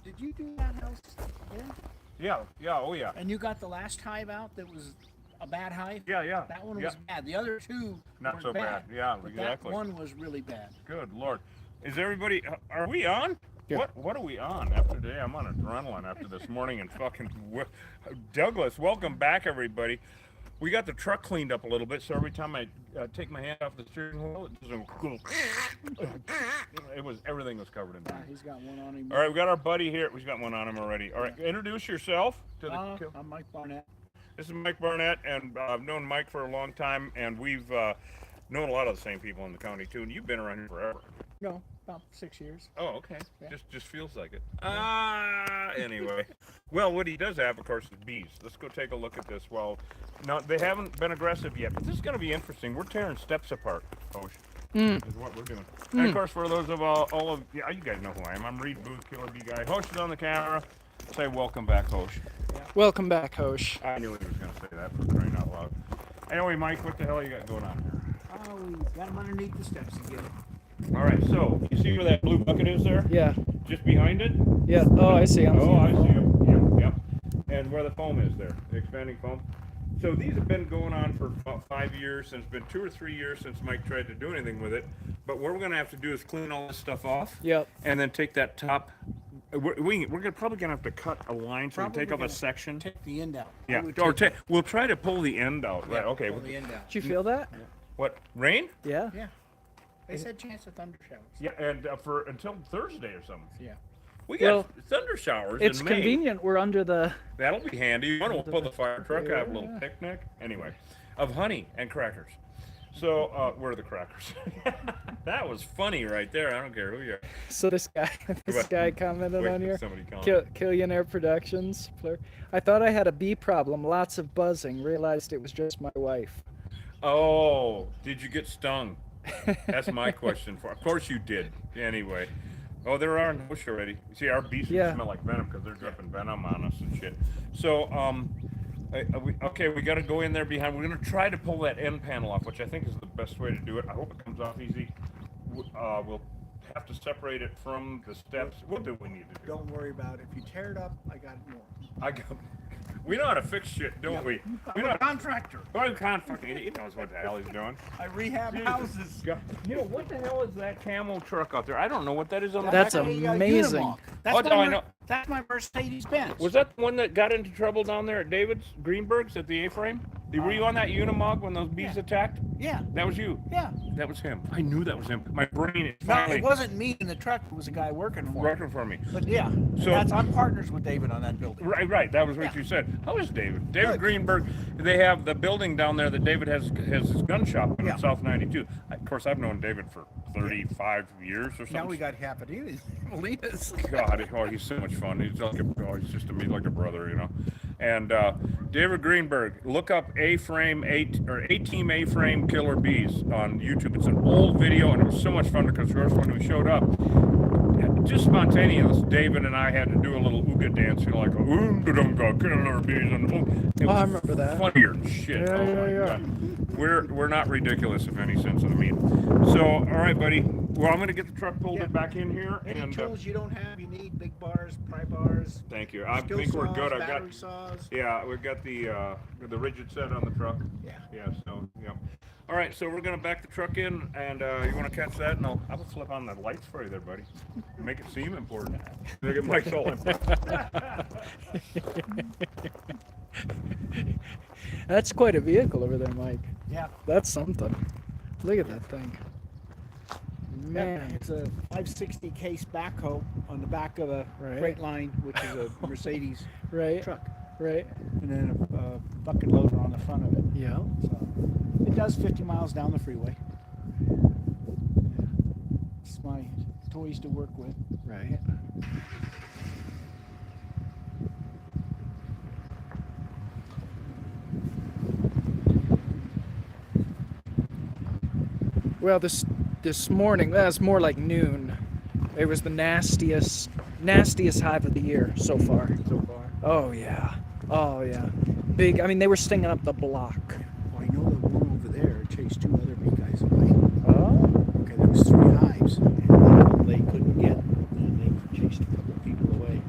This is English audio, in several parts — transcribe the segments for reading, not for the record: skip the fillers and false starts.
did you do that house? Yeah. Yeah, oh yeah. And you got the last hive out that was a bad hive? Yeah. That one was bad. The other two not weren't so bad. Yeah, but exactly. That one was really bad. Good Lord. Is everybody, are we on? Yeah. What are we on after today? I'm on adrenaline after this morning and fucking Douglas, welcome back everybody. We got the truck cleaned up a little bit, so every time I take my hand off the steering wheel, everything was covered in dirt. He's got one on him. All right, we got our buddy here. We've got one on him already. All right, introduce yourself to the. I'm Mike Barnett. This is Mike Barnett, and I've known Mike for a long time, and we've known a lot of the same people in the county too. And you've been around here forever. No, about 6 years. Oh, okay. Yeah. Just feels like it. Anyway. Well, what he does have, of course, is bees. Let's go take a look at this. Well, no, they haven't been aggressive yet, but this is going to be interesting. We're tearing steps apart, Hosh, is what we're doing. And, of course, for those of all of, yeah, you guys know who I am. I'm Reed Booth, Killer Bee Guy. Hosh is on the camera. Say welcome back, Hosh. Yeah. Welcome back, Hosh. I knew he was going to say that for crying out loud. Anyway, Mike, what the hell you got going on here? Oh, we got him underneath the steps again. All right, so you see where that blue bucket is there? Yeah. Just behind it? Yeah. Oh, I see him. Oh, I see him. Yep. And where the foam is there, the expanding foam. So these have been going on for about 5 years, and it's been 2 or 3 years since Mike tried to do anything with it. But what we're going to have to do is clean all this stuff off. Yep. And then take that top. We're probably going to have to cut a line so we can take off a section. Take the end out. Yeah. We'll try to pull the end out. Yeah, Right. Okay. pull the end out. Did you feel that? What? Rain? Yeah. Yeah. They said chance of thunder showers. Yeah. And for until Thursday or something. Yeah. We got thunder showers It's in May. convenient. We're under the. That'll be handy. You want to pull the fire truck, have a little picnic. Anyway, of honey and crackers. So, where are the crackers? That was funny right there. I don't care who you are. So this guy commented Wait, on here. somebody commented. Killionaire Productions. I thought I had a bee problem. Lots of buzzing. Realized it was just my wife. Oh, did you get stung? That's my question for. Of course you did. Anyway. Oh, there are in Hosh already. You see, our bees smell like venom because they're dripping venom on us and shit. So, okay, we got to go in there behind. We're going to try to pull that end panel off, which I think is the best way to do it. I hope it comes off easy. We'll have to separate it from the steps. What do we need to do? Don't worry about it. If you tear it up, I got more. We know how to fix shit, don't we? I'm a contractor. Well, contractor. He knows what the hell he's doing. I rehab houses. You know, what the hell is that camel truck out there? I don't know what that is on the That's back. amazing. I know. That's my Mercedes Benz. Was that the one that got into trouble down there at David's Greenberg's at the A-frame? Were you on that Unimog when those bees attacked? Yeah. That was you. Yeah. That was him. I knew that was him. My brain is No, finally it wasn't me in the truck. It was a guy working for me. But yeah, So- I'm partners with David on that building. Right. That was what you said. How is David? David Greenberg. They have the building down there that David has his gun shop in South 92. Of course, I've known David for 35 years or something. Now we got half of it. Believe us. God, he's so much fun. He's he's just to me like a brother, you know. And David Greenberg, look up A-Team A-Frame Killer Bees on YouTube. It's an old video, and it was so much fun because, of course, when we showed up, just spontaneous, David and I had to do a little ooga dance, you know, like a killer bees, and it was I remember that. funnier than shit. Yeah. We're not ridiculous in any sense of the mean. So, all right, buddy. Well, I'm going to get the truck pulled back in here. Any tools you don't have, you need big bars, pry bars. Thank you. I think we're good. I got battery saws. Yeah, we've got the rigid set on the truck. Yeah. So yeah. All right, so we're gonna back the truck in, and you want to catch that? And I'll flip on the lights for you there, buddy. Make it seem important. Make it Mike's all important. That's quite a vehicle over there, Mike. Yeah. That's something. Look at that thing. Man. It's a 560 case backhoe on the back of a Freightliner, which is a Mercedes truck. Right. And then a bucket loader on the front of it. Yeah. So it does 50 miles down the freeway. It's my toys to work with. Right. Well, this morning, that's more like noon. It was the nastiest hive of the year so far. Oh yeah. Big. I mean, they were stinging up the block. Well, I know the one over there chased 2 other bee guys away. Oh. Okay, there was 3 hives, and they couldn't get, and they chased a couple of people away.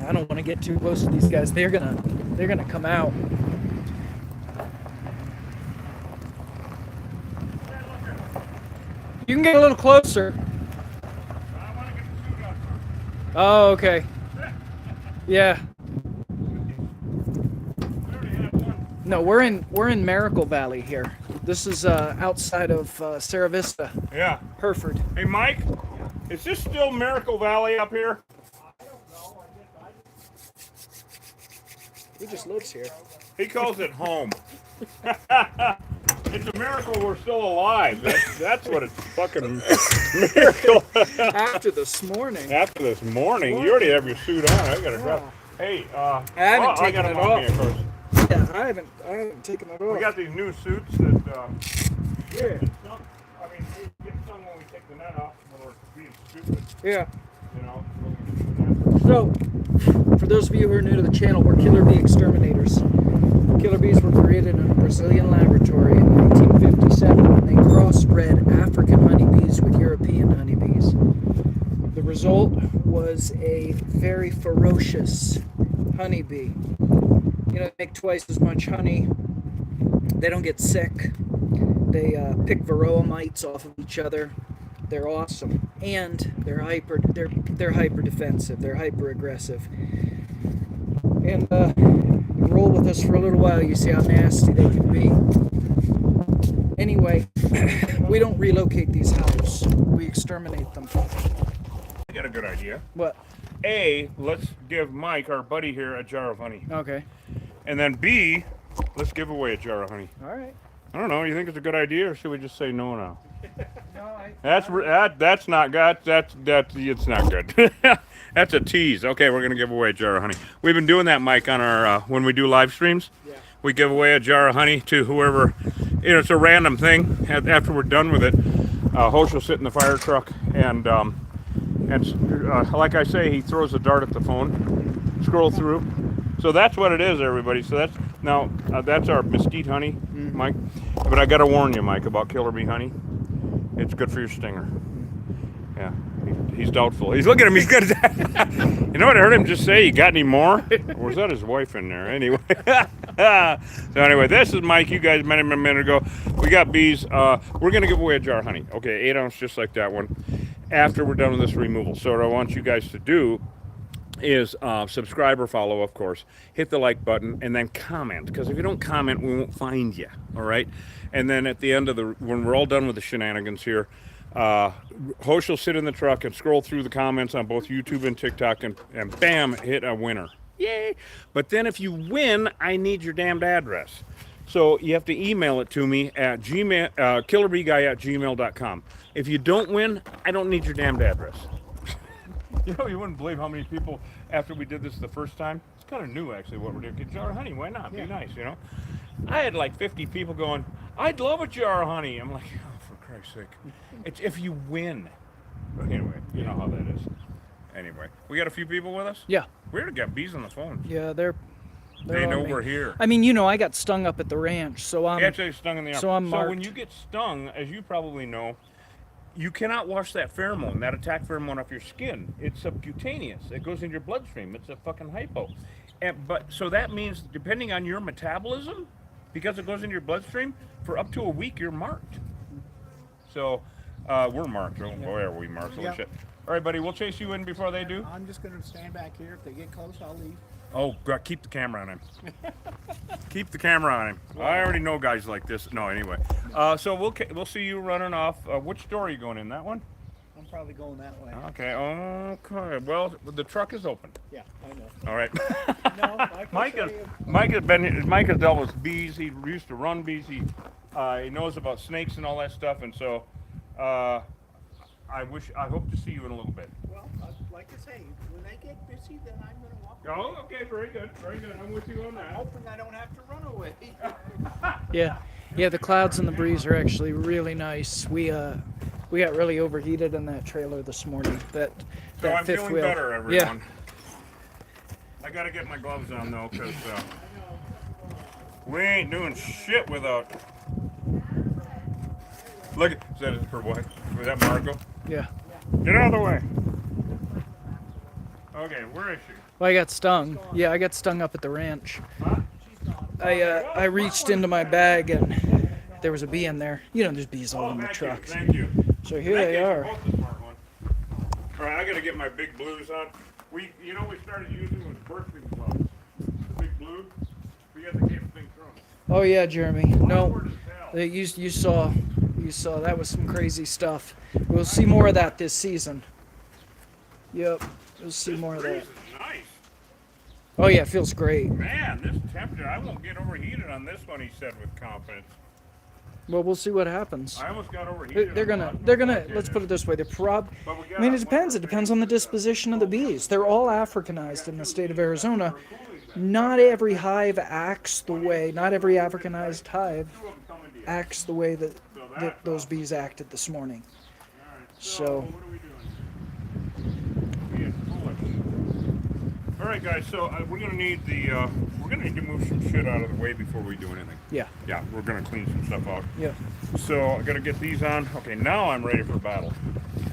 I don't want to get too close to these guys. They're gonna come out. You can get a little closer. Oh, okay. Yeah. No, we're in Miracle Valley here. This is outside of Sarah Vista. Yeah. Hereford. Hey, Mike, is this still Miracle Valley up here? He just lives here. He calls it home. It's a miracle we're still alive. That's what it's fucking miracle. After this morning. After this morning, you already have your suit on. I gotta drop. Hey, I haven't taken it off. Me, of course. Yeah, I haven't taken it off. We got these new suits that. Yeah. I mean, we get stung when we take the net off when we're being stupid. Yeah. You know. So, for those of you who are new to the channel, we're killer bee exterminators. Killer bees were created in a Brazilian laboratory in 1957 when they crossbred African honeybees with European honeybees. The result was a very ferocious honeybee. You know, they make twice as much honey. They don't get sick. They pick varroa mites off of each other. They're awesome, and they're hyper defensive. They're hyper aggressive. And roll with us for a little while. You see how nasty they can be. Anyway, we don't relocate these hives. We exterminate them. I got a good idea. What? A, let's give Mike, our buddy here, a jar of honey. Okay. And then B, let's give away a jar of honey. All right. I don't know. You think it's a good idea, or should we just say no now? No, That's not good. It's not good. That's a tease. Okay, we're gonna give away a jar of honey. We've been doing that, Mike, on our when we do live streams. Yeah. We give away a jar of honey to whoever. You know, it's a random thing. After we're done with it, Hosh will sit in the fire truck and like I say, he throws a dart at the phone, scroll through. So that's what it is, everybody. So that's our mesquite honey, Mike. But I gotta warn you, Mike, about killer bee honey. It's good for your stinger. Yeah, he's doubtful. He's looking at him. He's good. You know what I heard him just say? You got any more? Or was that his wife in there? Anyway. So anyway, this is Mike. You guys met him a minute ago. We got bees. We're gonna give away a jar of honey. Okay, 8 ounce, just like that one. After we're done with this removal. So what I want you guys to do is subscribe or follow, of course. Hit the like button and then comment, because if you don't comment, we won't find you. All right. And then at the end of when we're all done with the shenanigans here, Hosh will sit in the truck and scroll through the comments on both YouTube and TikTok, and bam, hit a winner. Yay! But then if you win, I need your damned address. So you have to email it to me at killerbeeguy@gmail.com. If you don't win, I don't need your damned address. You know, you wouldn't believe how many people, after we did this the first time, it's kind of new actually what we're doing. Get a jar of honey, why not? Be nice, you know? I had like 50 people going, I'd love a jar of honey. I'm like, oh, for Christ's sake. It's if you win. But anyway, you know how that is. Anyway, we got a few people with us? Yeah. We already got bees on the phone. Yeah, they're They know on me. we're here. I mean, you know, I got stung up at the ranch, so I'm Actually stung in the arm. so I'm So when marked. you get stung, as you probably know, you cannot wash that pheromone, that attack pheromone, off your skin. It's subcutaneous. It goes in your bloodstream. It's a fucking hypo. But so that means, depending on your metabolism, because it goes in your bloodstream, for up to a week you're marked. So we're marked. Oh boy, are we marked? Holy shit. All right, buddy, we'll chase you in before they do. I'm just going to stand back here. If they get close, I'll leave. Oh, God, keep the camera on him. Keep the camera on him. I already know guys like this. No, anyway. So we'll see you running off. Which door are you going in? That one? I'm probably going that way. Okay. Okay. Well, the truck is open. Yeah, I know. All right. No, Mike has dealt with bees. He used to run bees. He knows about snakes and all that stuff. And so, I hope to see you in a little bit. Well, like I say, when they get busy, then I'm going to walk away. Oh, okay. Very good. Very good. I'm with you on I'm that. hoping I don't have to run away. Yeah. Yeah, the clouds and the breeze are actually really nice. We got really overheated in that trailer this morning. That I'm fifth feeling wheel. better, everyone. Yeah. I gotta get my gloves on though, because we ain't doing shit without. Look, is that her boy? Was that Marco? Yeah. Get out of the way. Okay, where is she? Well, I got stung. Yeah, I got stung up at the ranch. Huh? I reached into my bag and there was a bee in there. You know, there's bees all in the trucks. Thank you. So here they are. All right, I gotta get my big blues on. We started using was Berkeley gloves. The big blue. We got the damn thing thrown. Oh yeah, Jeremy. No, Awkward as hell. you saw that was some crazy stuff. We'll see more of that this season. Yep, we'll see This more of breeze that. is nice. Oh yeah, it feels great. Man, this temperature, I won't get overheated on this one, he said with confidence. Well, we'll see what happens. I almost got overheated. They're gonna. Let's put it this way. I mean, it depends. It depends on the disposition of the bees. They're all Africanized in the state of Arizona. Not every hive acts the way. Not every Africanized hive acts the way that those bees acted this morning. So. What are we doing? Being foolish. All right, guys. So we're gonna need to move some shit out of the way before we do anything. Yeah. Yeah, we're gonna clean some stuff out. Yeah. So I gotta get these on. Okay, now I'm ready for battle.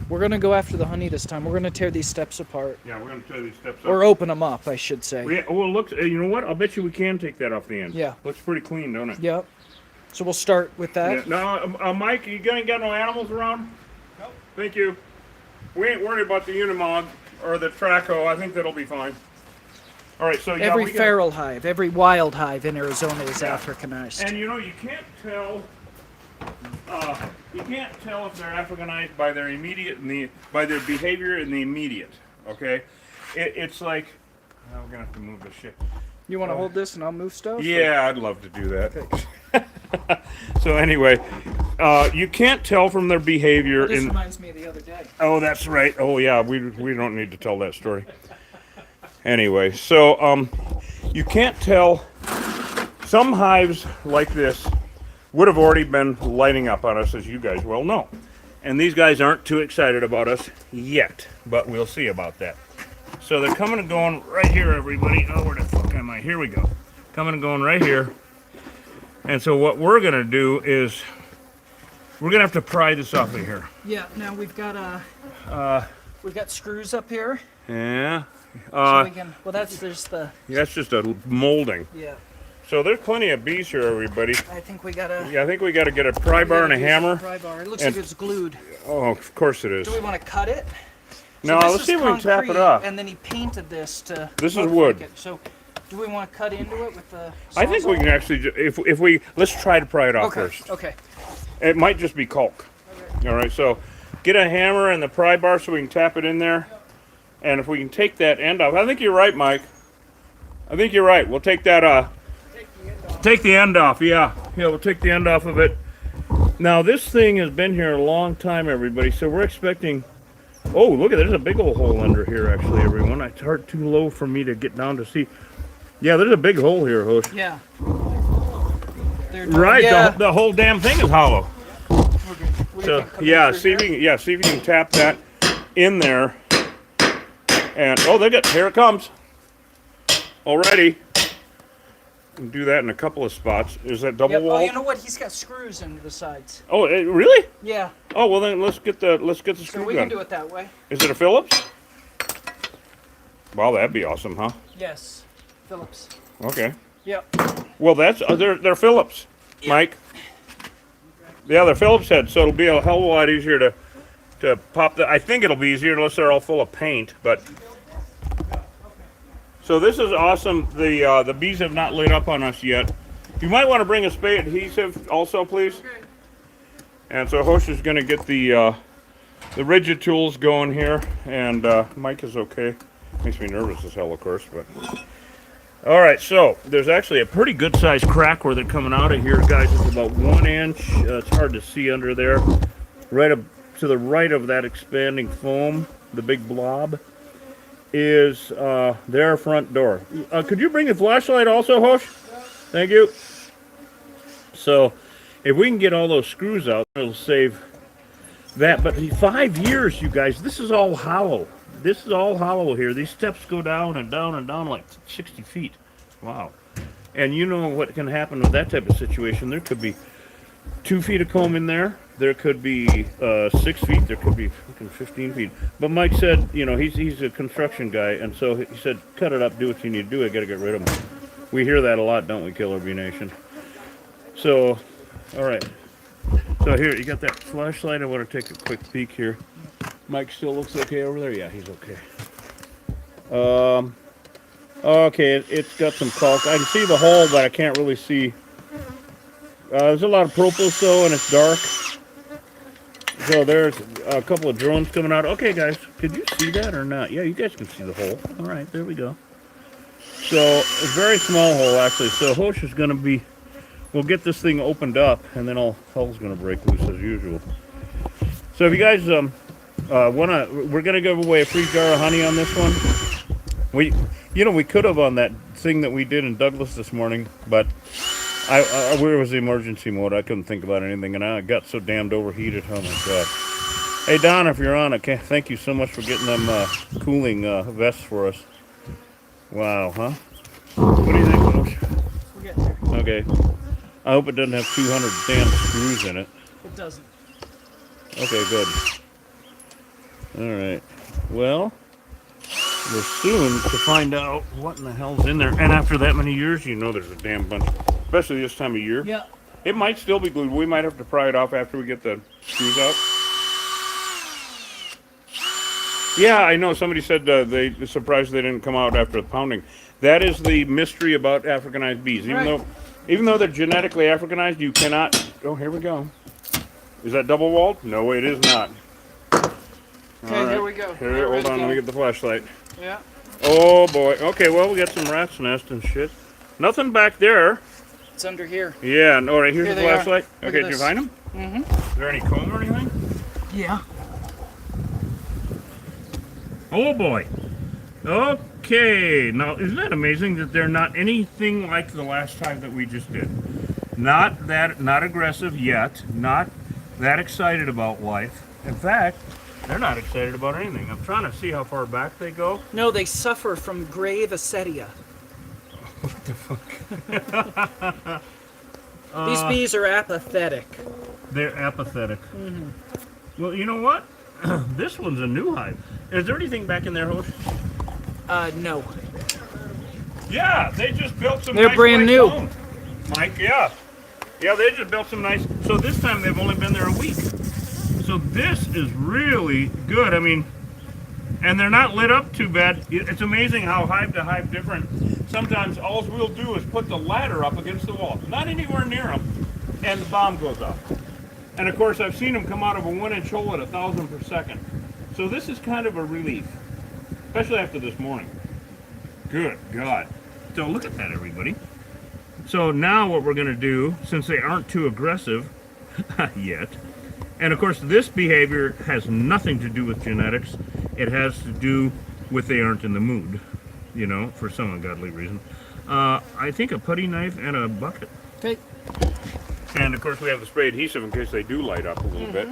We're gonna go after the honey this time. We're gonna tear these steps apart, Yeah, we're gonna tear these steps up. or open them up, I should say. Well, look. You know what? I'll bet you we can take that off the end. Yeah. Looks pretty clean, don't it? Yep. So we'll start with that. Yeah. Now, Mike, you ain't got no animals around? Nope. Thank you. We ain't worried about the Unimog or the Traco. I think that'll be fine. All right, so yeah, Every we got- feral hive, every wild hive in Arizona is Africanized. And you can't tell. You can't tell if they're Africanized by their by their behavior in the immediate. Okay, it's like we're gonna have to move this shit. You want to hold this and I'll move stuff? Yeah, I'd love to do that. So anyway, you can't tell from their behavior This in. reminds me of the other day. Oh, that's right. Oh yeah, we don't need to tell that story. Anyway, so you can't tell. Some hives like this would have already been lighting up on us, as you guys well know. And these guys aren't too excited about us yet, but we'll see about that. So they're coming and going right here, everybody. Oh, where the fuck am I? Here we go. Coming and going right here. And so what we're going to do is we're going to have to pry this off of here. Yeah. Now we've got we've got screws up here. Yeah. So we can. Well, there's the. That's just a molding. Yeah. So there's plenty of bees here, everybody. I think we gotta. Yeah, I think we got to get a pry bar and a hammer. Pry bar. It looks And- like it's glued. Oh, of course it is. Do we want to cut it? No, this let's is see if we can tap it concrete, off. And then he painted this to. This is look wood. like it. So, do we want to cut into it with the? I think we can actually, if we, let's try to pry it off Okay. first. Okay. It might just be caulk. Okay. All right, so get a hammer and the pry bar so we can tap it in there. And if we can take that end off, I think you're right, Mike. I think you're right. We'll take that, take the end off, yeah. Yeah, we'll take the end off of it. Now, this thing has been here a long time, everybody, so we're expecting... Oh, look at there's a big old hole under here, actually, everyone. It's hard too low for me to get down to see. Yeah, there's a big hole here, Hosh. Yeah. Right, Yeah. the whole damn thing is hollow. We So can come yeah, through see if here. you can, see if you can tap that in there. And oh, here it comes. Already. You can do that in a couple of spots. Is that double Yep. Oh, wall? you know what? He's got screws into the sides. Oh, really? Yeah. Oh, well then let's get the So screw we gun. can do it that way. Is it a Phillips? Wow, that'd be awesome, huh? Yes. Phillips. Okay. Yep. Well, that's they're Phillips, Mike. Yeah, they're Phillips heads, so it'll be a hell of a lot easier to pop the. I think it'll be easier unless they're all full of paint. But so this is awesome. The bees have not lit up on us yet. You might want to bring a spray adhesive also, please. Okay. And so Hosh is going to get the rigid tools going here, and Mike is okay. Makes me nervous as hell, of course, but. All right, so there's actually a pretty good sized crack where they're coming out of here, guys. It's about 1 inch. It's hard to see under there. Right up to the right of that expanding foam, the big blob, is their front door. Could you bring a flashlight also, Hosh? Thank you. So if we can get all those screws out, it'll save that. But 5 years, you guys, this is all hollow. This is all hollow here. These steps go down and down and down like 60 feet. Wow. And you know what can happen with that type of situation. There could be 2 feet of comb in there. there could be 6 feet, there could be fucking 15 feet. But Mike said, you know, he's a construction guy, and so he said, cut it up, do what you need to do, I gotta get rid of them. We hear that a lot, don't we, Killer Bee Nation? So, all right. So here, you got that flashlight. I want to take a quick peek here. Mike still looks okay over there? Yeah, he's okay. Okay, it's got some caulk. I can see the hole, but I can't really see. There's a lot of propels, though, and it's dark. So there's a couple of drones coming out. Okay, guys, could you see that or not? Yeah, you guys can see the hole. All right, there we go. So, a very small hole, actually. So Hosh is going to be... We'll get this thing opened up, and then all hell's going to break loose as usual. So if you guys we're going to give away a free jar of honey on this one. We could have on that thing that we did in Douglas this morning, but where was the emergency mode? I couldn't think about anything, and I got so damned overheated. Oh my god! Hey Don, if you're on, okay, thank you so much for getting them cooling vests for us. Wow, huh? What do you think, Coach? We're getting there. Okay. I hope it doesn't have 200 damn screws in it. It doesn't. Okay, good. All right. Well, we're soon to find out what in the hell's in there. And after that many years, you know there's a damn bunch. Especially this time of year. Yeah. It might still be glued. We might have to pry it off after we get the screws out. Yeah, I know. Somebody said they surprised they didn't come out after the pounding. That is the mystery about Africanized bees. Even though they're genetically Africanized, you cannot... Oh, here we go. Is that double walled? No, it is not. Okay, here we go. Here, hold on, let me get the flashlight. Yeah. Oh, boy. Okay, well, we got some rat's nest and shit. Nothing back there. It's under here. Yeah, all right, here's the flashlight. Okay, did you this. find them? Mm-hmm. Is there any comb or anything? Yeah. Oh, boy. Okay, now isn't that amazing that they're not anything like the last time that we just did? Not aggressive yet, not that excited about life. In fact, they're not excited about anything. I'm trying to see how far back they go. No, they suffer from grave acedia. What the fuck? These bees are apathetic. They're apathetic. Mm-hmm. Well, you know what? This one's a new hive. Is there anything back in there, Hosh? No. Yeah, they just built some. They're nice brand new. Home. Mike, yeah, they just built some nice. So this time they've only been there a week. So this is really good. I mean, and they're not lit up too bad. It's amazing how hive to hive different. Sometimes all we'll do is put the ladder up against the wall, not anywhere near them, and the bomb goes off. And of course, I've seen them come out of a 1-inch hole at 1,000 per second. So this is kind of a relief, especially after this morning. Good God. So look at that, everybody. So now what we're going to do, since they aren't too aggressive yet, and of course this behavior has nothing to do with genetics. It has to do with they aren't in the mood, you know, for some ungodly reason. I think a putty knife and a bucket. Okay. And of course we have the spray adhesive in case they do light up a little bit.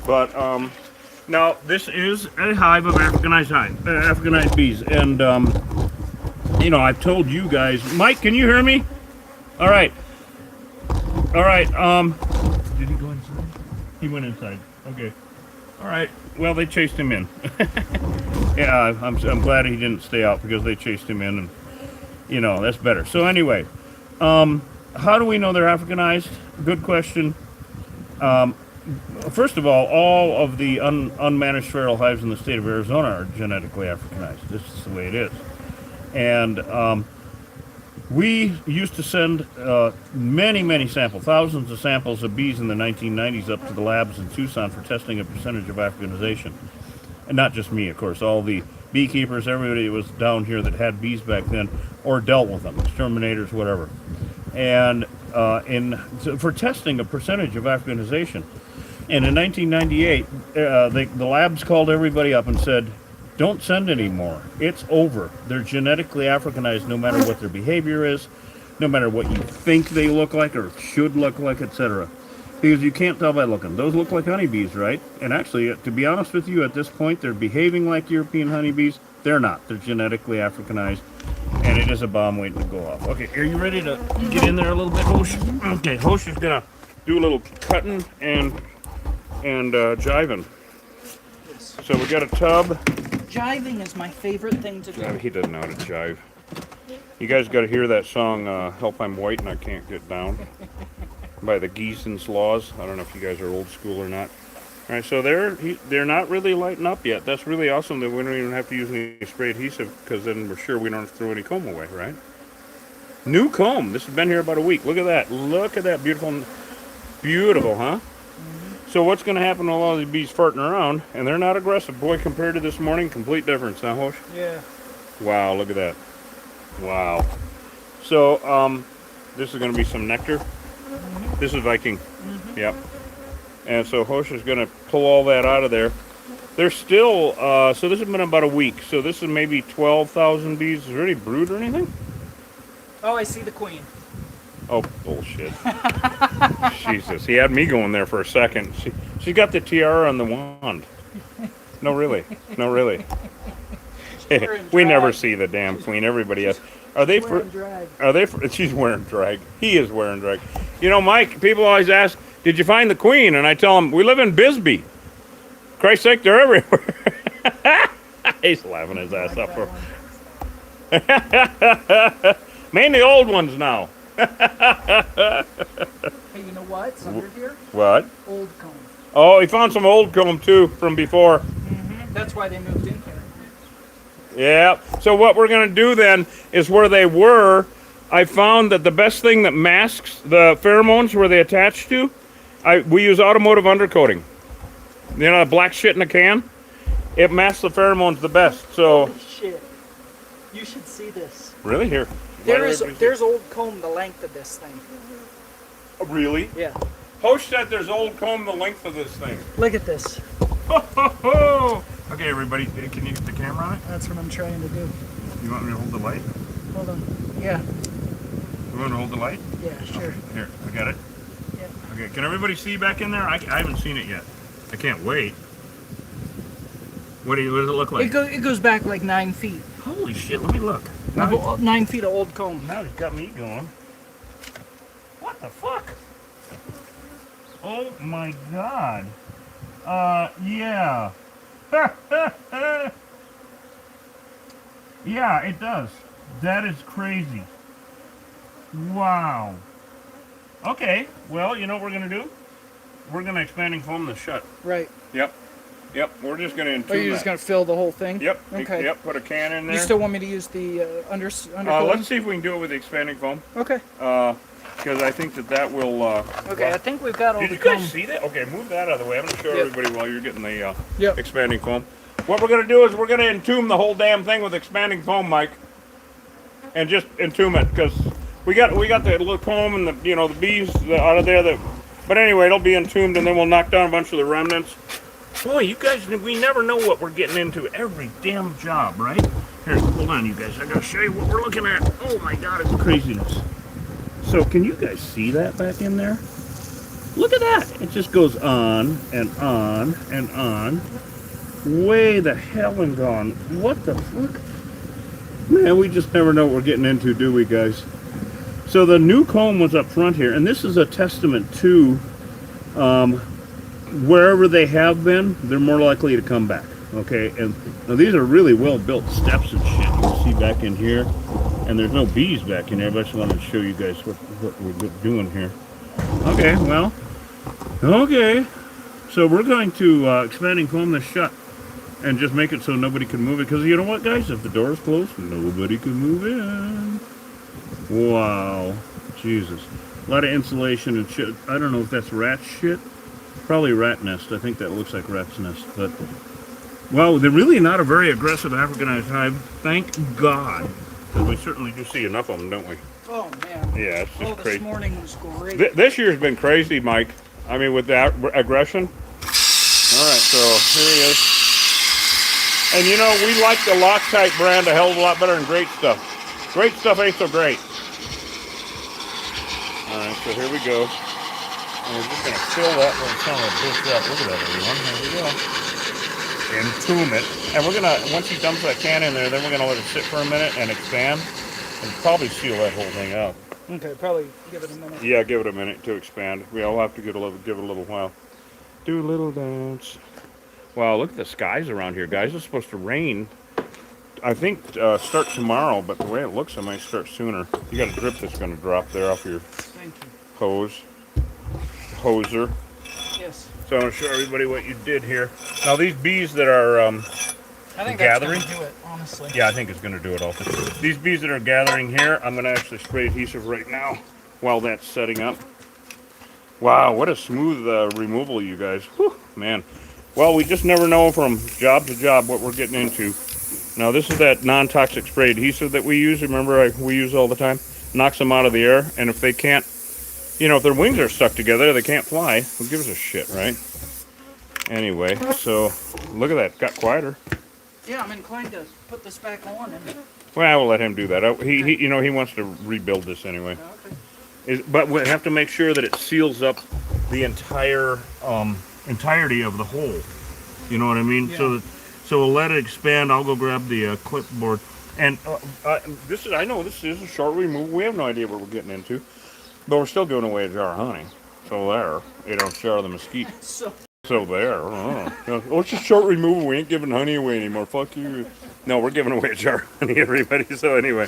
But now this is a hive of Africanized bees, and you know, I've told you guys. Mike, can you hear me? All right. Did he go inside? He went inside. Okay. All right. Well, they chased him in. Yeah, I'm glad he didn't stay out because they chased him in, and you know that's better. So anyway, how do we know they're Africanized? Good question. First of all of the unmanaged feral hives in the state of Arizona are genetically Africanized. This is the way it is. And we used to send many samples, thousands of samples of bees in the 1990s up to the labs in Tucson for testing a percentage of Africanization. And not just me, of course, all the beekeepers, everybody that was down here that had bees back then or dealt with them, exterminators, whatever. And for testing a percentage of Africanization. And in 1998, the labs called everybody up and said, don't send anymore. It's over. They're genetically Africanized no matter what their behavior is, no matter what you think they look like or should look like, etc. Because you can't tell by looking. Those look like honeybees, right? And actually, to be honest with you, at this point, they're behaving like European honeybees. They're not. They're genetically Africanized. And it is a bomb waiting to go off. Okay, are you ready to get in there a little bit, Hosh? Okay, Hosh is going to do a little cutting and and jiving. So we got a tub. Jiving is my favorite thing to do. He doesn't know how to jive. You guys got to hear that song, Help I'm White and I Can't Get Down, by the Geeson's Laws. I don't know if you guys are old school or not. All right, so they're not really lighting up yet. That's really awesome that we don't even have to use any spray adhesive, because then we're sure we don't have to throw any comb away, right? New comb. This has been here about a week. Look at that. Look at that. Beautiful. Beautiful, huh? So what's going to happen to a lot of these bees farting around, and they're not aggressive. Boy, compared to this morning, complete difference, huh, Hosh? Yeah. Wow, look at that. Wow. So, this is going to be some nectar. This is Viking. Yep. And so Hosh is going to pull all that out of there. They're still, so this has been about a week. So this is maybe 12,000 bees. Is there any brood or anything? Oh, I see the queen. Oh, bullshit. Jesus, he had me going there for a second. She got the tiara on the wand. No, really. No, really. We never see the damn queen. Everybody has. Are they for? Are they for? She's wearing drag. He is wearing drag. You know, Mike. People always ask, "Did you find the queen?" And I tell them, "We live in Bisbee. Christ's sake, they're everywhere." He's laughing his ass up for. Mainly old ones now. Hey, you know what's under here? What? Old comb. Oh, he found some old comb too from before. That's why they moved in here. Yeah. So what we're going to do then is where they were, I found that the best thing that masks the pheromones where they attach to, we use automotive undercoating. You know, the black shit in a can? It masks the pheromones the best. So. Holy shit. You should see this. Really? Here. There's old comb the length of this thing. Oh, really? Yeah. Hosh said there's old comb the length of this thing. Look at this. Okay, everybody, can you get the camera on it? That's what I'm trying to do. You want me to hold the light? Hold on. Yeah. You want to hold the light? Yeah, sure. Here, I got it. Yeah. Okay, can everybody see back in there? I haven't seen it yet. I can't wait. What does it look like? It goes back like 9 feet. Holy shit, let me look. 9 feet of old comb. Now it's got me going. What the fuck? Oh my god. Yeah. Yeah, it does. That is crazy. Wow. Okay, well, you know what we're going to do? We're going to expanding foam this shut. Right. Yep. Yep, we're just going to entomb Are you just going to fill the whole thing? Yep. Okay. Yep, put a can in there. You still want me to use the undercoating? Let's see if we can do it with the expanding foam. Okay. Because I think that will... okay, I think we've got all did the you comb. guys see that? Okay, move that out of the way. I'm going to show everybody while you're getting the expanding foam. What we're going to do is we're going to entomb the whole damn thing with expanding foam, Mike. And just entomb it, because we got the little comb and the the bees out of there. But anyway, it'll be entombed, and then we'll knock down a bunch of the remnants. Boy, you guys, we never know what we're getting into every damn job, right? Here, hold on, you guys. I gotta show you what we're looking at. Oh my God, it's craziness. So, can you guys see that back in there? Look at that. It just goes on and on and on. Way the hell and gone. What the fuck? Man, we just never know what we're getting into, do we, guys? So the new comb was up front here, and this is a testament to wherever they have been, they're more likely to come back. Okay, and now these are really well built steps and shit. You can see back in here, and there's no bees back in here, but I just wanted to show you guys what we're doing here. Okay, well, okay, so we're going to expanding foam this shut and just make it so nobody can move it, because you know what, guys, if the door is closed, nobody can move in. Wow, Jesus, a lot of insulation and shit. I don't know if that's rat shit. Probably rat nest. I think that looks like rat's nest. But, well, they're really not a very aggressive Africanized hive. Thank God. Because we certainly do see enough of them, don't we? Oh, man. Yeah, it's just crazy. This morning was great. This year's been crazy, Mike. I mean, with that aggression. All right, so here he is. And, you know, we like the Loctite brand a hell of a lot better than Great Stuff. Great Stuff ain't so great. All right, so here we go. And we're just going to fill that little son of a bitch up. Look at that, everyone. There we go. Entomb it. And we're going to, once he dumps that can in there, then we're going to let it sit for a minute and expand. And probably seal that whole thing out. Okay, probably give it a minute. Yeah, give it a minute to expand. We'll have to give it a little while. Do a little dance. Wow, look at the skies around here, guys. It's supposed to rain. I think start tomorrow, but the way it looks, it might start sooner. You got a drip that's going to drop there off your hoser. Yes. So I'm going to show everybody what you did here. Now these bees that are I think gathering, that's gonna do it, honestly. yeah, I think it's going to do it also. These bees that are gathering here, I'm going to actually spray adhesive right now while that's setting up. Wow, what a smooth removal, you guys. Whew, man. Well, we just never know from job to job what we're getting into. Now, this is that non-toxic spray adhesive that we use. Remember, we use all the time. Knocks them out of the air, and if they can't, you know, if their wings are stuck together, they can't fly. Who gives a shit, right? Anyway, so look at that. Got quieter. Yeah, I'm inclined to put this back on. Well, I will let him do that. He you know, he wants to rebuild this anyway. Okay. But we have to make sure that it seals up the entire entirety of the hole. You know what I mean? Yeah. So we'll let it expand. I'll go grab the clipboard. And this is, I know this is a short removal. We have no idea what we're getting into, but we're still giving away a jar of honey. So there, you know, jar of the mesquite. So there. Oh, it's a short removal. We ain't giving honey away anymore. Fuck you. No, we're giving away a jar of honey, everybody. So anyway,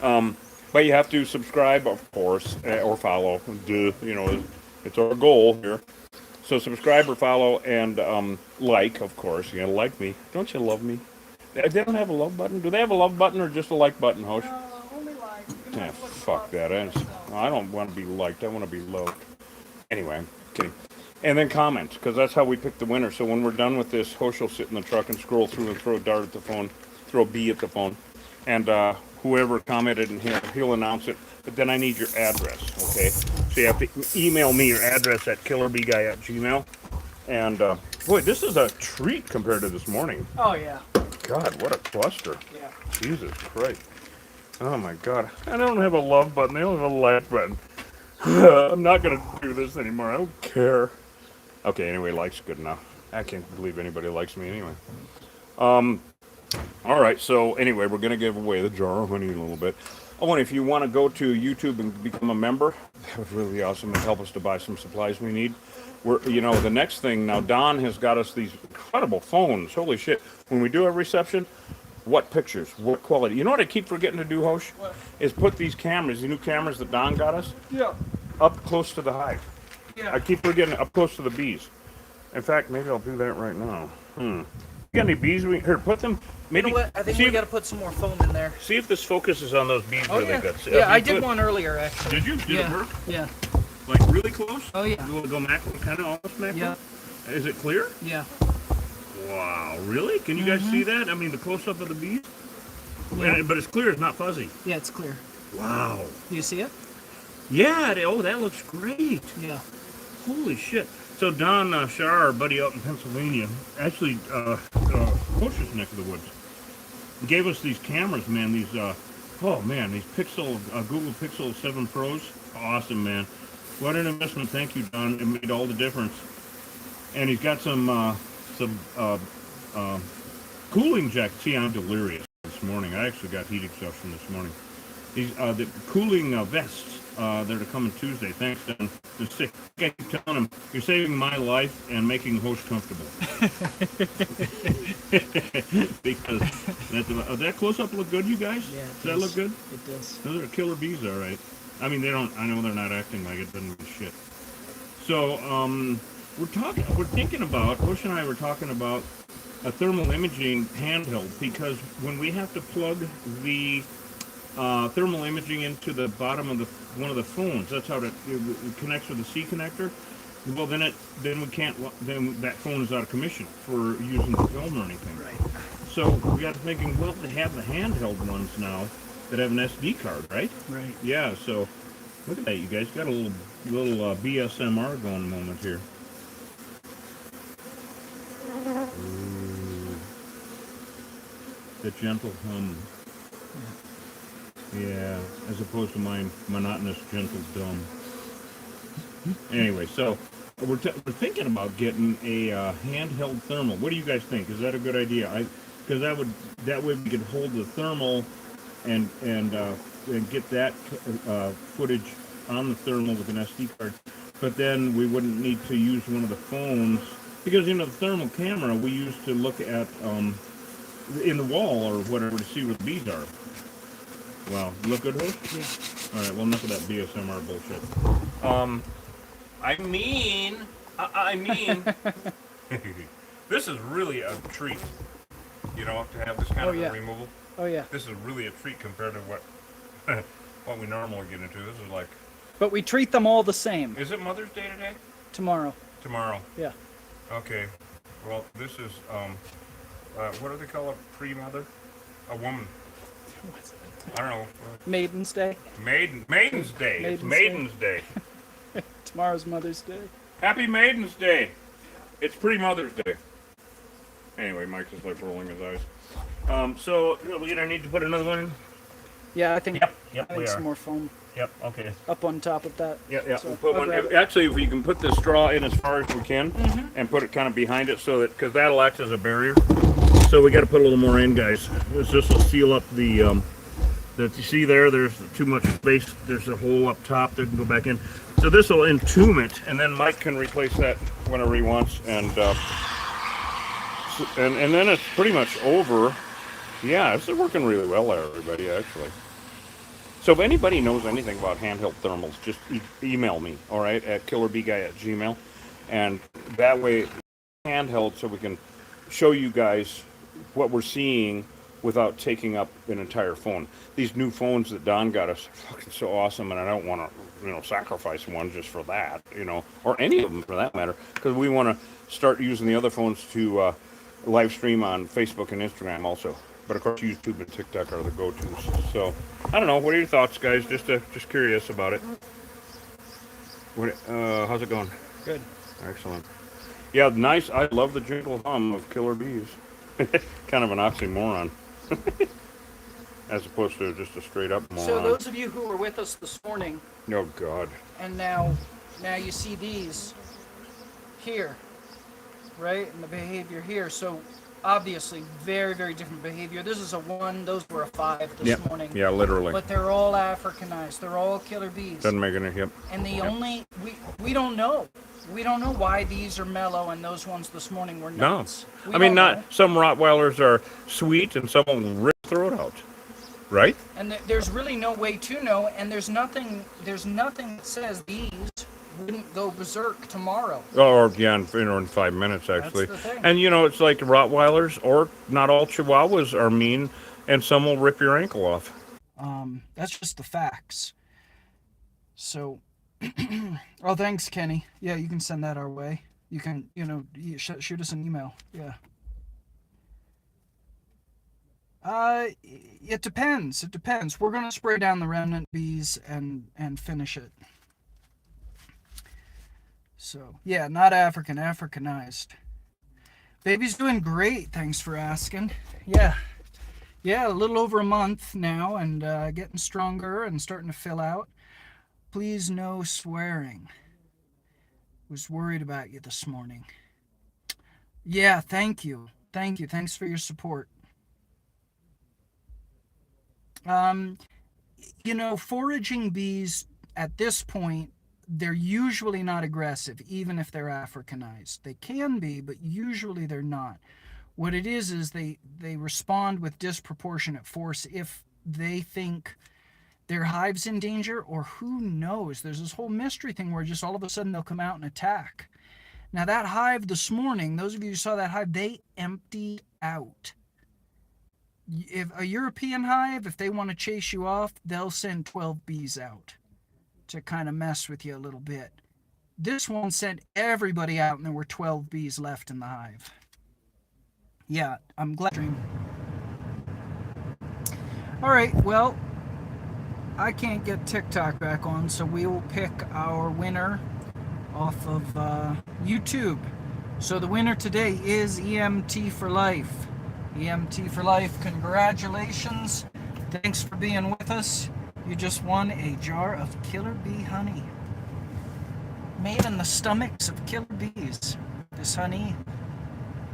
but you have to subscribe, of course, or follow. You know, it's our goal here. So subscribe or follow and like, of course. You gotta like me. Don't you love me? They don't have a love button. Do they have a love button or just a like button, Hosh? Only like. Yeah, fuck that. I don't want to be liked. I want to be loved. Anyway, I'm kidding. And then comment, because that's how we pick the winner. So when we're done with this, Hosh will sit in the truck and scroll through and throw a dart at the phone, throw a bee at the phone. And whoever commented in here, he'll announce it. But then I need your address, okay? So you have to email me your address at killerbeeguy@gmail. And boy, this is a treat compared to this morning. Oh yeah. God, what a cluster. Yeah. Jesus Christ. Oh my God. I don't have a love button. They don't have a like button. I'm not going to do this anymore. I don't care. Okay, anyway, likes good enough. I can't believe anybody likes me anyway. All right, so anyway, we're going to give away the jar of honey in a little bit. Oh, and if you want to go to YouTube and become a member, that would really be awesome and help us to buy some supplies we need. You know, the next thing, now Don has got us these incredible phones. Holy shit. When we do a reception, what pictures, what quality. You know what I keep forgetting to do, Hosh? What? Is put these cameras, the new cameras that Don got us, Yeah. up close to the hive. Yeah. I keep forgetting up close to the bees. In fact, maybe I'll do that right now. You got any bees? Here, put them. Maybe. You know what? I think we got to put some more foam in there. See if this focuses on those bees really yeah. good. Yeah, I did one earlier actually. Did you? Did it work? Yeah. Like really close? Oh yeah. You want to go macro, kind of almost macro? Yeah. Is it clear? Yeah. Wow, really? Can you guys see that? I mean, the close-up of the bees? Yeah. But it's clear, it's not fuzzy. Yeah, it's clear. Wow. Do you see it? Yeah, oh, that looks great. Yeah. Holy shit. So Don Shar, our buddy out in Pennsylvania, actually, Hosh's neck of the woods, gave us these cameras, man, these, oh man, these Google Pixel 7 Pros. Awesome, man. What an investment. Thank you, Don. It made all the difference. And he's got some cooling jackets. See, I'm delirious this morning. I actually got heat exhaustion this morning. These the cooling vests. They're to come on Tuesday. Thanks, Don. I keep telling him, you're saving my life and making Hosh comfortable. Because that close-up look good, you guys? Yeah. Does that look good? It does. Those are killer bees, all right. I mean, they don't. I know they're not acting like it. Doesn't mean shit. So, we're thinking about. Bush and I were talking about a thermal imaging handheld, because when we have to plug the thermal imaging into the bottom of one of the phones, that's how it connects with the C connector. Well, then that phone is out of commission for using the film or anything. Right. So we got to thinking, well, they have the handheld ones now that have an SD card, right? Right. Yeah. So look at that, you guys got a little BSMR going moment here. Ooh. The gentle hum. Yeah, as opposed to my monotonous gentle dum. Anyway, so we're thinking about getting a handheld thermal. What do you guys think? Is that a good idea? Because that way we could hold the thermal and get that footage on the thermal with an SD card. But then we wouldn't need to use one of the phones Because, the thermal camera we used to look at in the wall or whatever to see where the bees are. Wow. Look good, host? Yeah. All right, well, enough of that BSMR bullshit. I mean, this is really a treat, to have this kind of a removal. Oh, yeah. This is really a treat compared to what we normally get into. This is like... But we treat them all the same. Is it Mother's Day today? Tomorrow. Tomorrow. Yeah. Okay. Well, this is, what do they call a pre-mother? A woman. I don't know. Maiden's Day. Maiden's Day. It's Maiden's Day. Tomorrow's Mother's Day. Happy Maiden's Day. It's pre-Mother's Day. Anyway, Mike's just like rolling his eyes. So, we're gonna need to put another one in? Yeah, I think. Yep, I think some more foam. Yep, okay. Up on top of that. Yeah. So We'll put one. Actually, if you can put the straw in as far as we can, and put it kind of behind it, so that because that'll act as a barrier. So we got to put a little more in, guys. This will seal up the. That you see there. There's too much space. There's a hole up top that can go back in. So this will entomb it, and then Mike can replace that whenever he wants, and then it's pretty much over. Yeah, it's working really well there, everybody. Actually. So if anybody knows anything about handheld thermals, just email me, all right, at killerbguy@gmail.com. And that way, handheld, so we can show you guys what we're seeing without taking up an entire phone. These new phones that Don got us are fucking so awesome, and I don't want to, sacrifice one just for that, or any of them for that matter, because we want to start using the other phones to live stream on Facebook and Instagram also. But of course, YouTube and TikTok are the go-tos. So, I don't know. What are your thoughts, guys? Just curious about it. How's it going? Good. Excellent. Yeah, nice. I love the jingle hum of Killer Bees. Kind of an oxymoron. As opposed to just a straight-up moron. So those of you who were with us this morning. Oh, God. And now you see these here, right? And the behavior here. So obviously very, very different behavior. This is a 1, those were a 5 this morning. Yeah, literally. But they're all Africanized. They're all killer bees. Doesn't make any, And the only, we don't know. We don't know why these are mellow and those ones this morning were nuts. No. I mean, some Rottweilers are sweet and some will rip throat out. Right? And there's really no way to know, and there's nothing that says these wouldn't go berserk tomorrow. Or yeah, in 5 minutes actually. That's the thing. And it's like Rottweilers, or not all Chihuahuas are mean, and some will rip your ankle off. That's just the facts. So, oh, thanks, Kenny. Yeah, you can send that our way. You can, shoot us an email. Yeah. It depends. It depends. We're gonna spray down the remnant bees and finish it. So yeah, not Africanized. Baby's doing great. Thanks for asking. Yeah, a little over a month now, and getting stronger and starting to fill out. Please no swearing. Was worried about you this morning. Yeah, thank you. Thanks for your support. Foraging bees at this point, they're usually not aggressive, even if they're Africanized. They can be, but usually they're not. What it is they respond with disproportionate force if they think their hive's in danger, or who knows. There's this whole mystery thing where just all of a sudden they'll come out and attack. Now that hive this morning, those of you who saw that hive, they emptied out. If a European hive, if they want to chase you off, they'll send 12 bees out to kind of mess with you a little bit. This one sent everybody out, and there were 12 bees left in the hive. Yeah, I'm glad. All right, well, I can't get TikTok back on, so we will pick our winner off of YouTube. So the winner today is EMT for Life. EMT for Life, congratulations. Thanks for being with us. You just won a jar of killer bee honey. Made in the stomachs of killer bees. This honey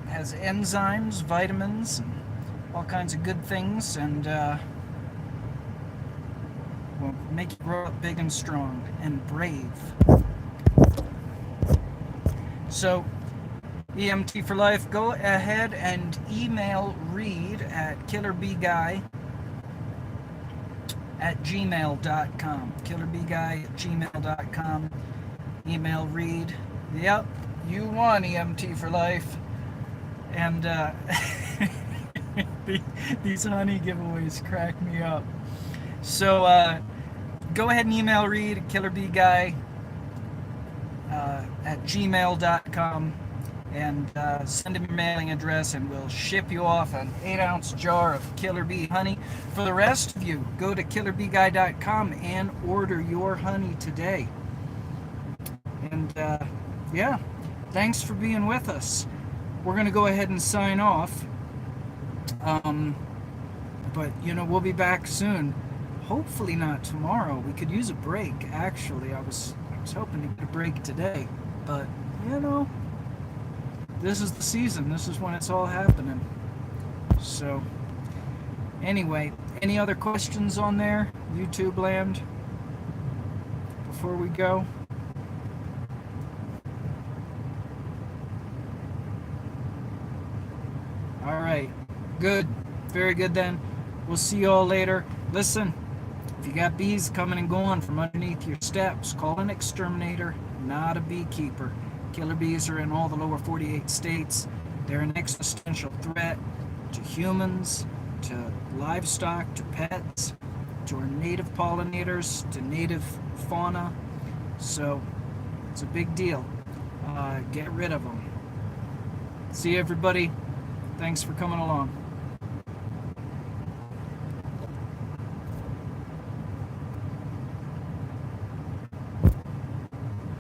has enzymes, vitamins, and all kinds of good things, and will make you grow up big and strong and brave. So, EMT for Life, go ahead and email Reed at killerbguy@gmail.com. killerbguy@gmail.com. Email Reed. Yep, you won, EMT for Life. And these honey giveaways crack me up. So go ahead and email Reed at killerbguy@gmail.com. and send him your mailing address, and we'll ship you off an 8-ounce jar of Killer Bee honey. For the rest of you, go to killerbguy.com and order your honey today. And yeah, thanks for being with us. We're going to go ahead and sign off. But, you know, we'll be back soon. Hopefully not tomorrow. We could use a break, actually. I was hoping to get a break today. But, you know, this is the season. This is when it's all happening. So, anyway, any other questions on there, YouTube land, before we go? All right. Good. Very good then. We'll see you all later. Listen, if you got bees coming and going from underneath your steps, call an exterminator, not a beekeeper. Killer bees are in all the lower 48 states. They're an existential threat to humans, to livestock, to pets, to our native pollinators, to native fauna. So it's a big deal. Get rid of them. See you, everybody. Thanks for coming along.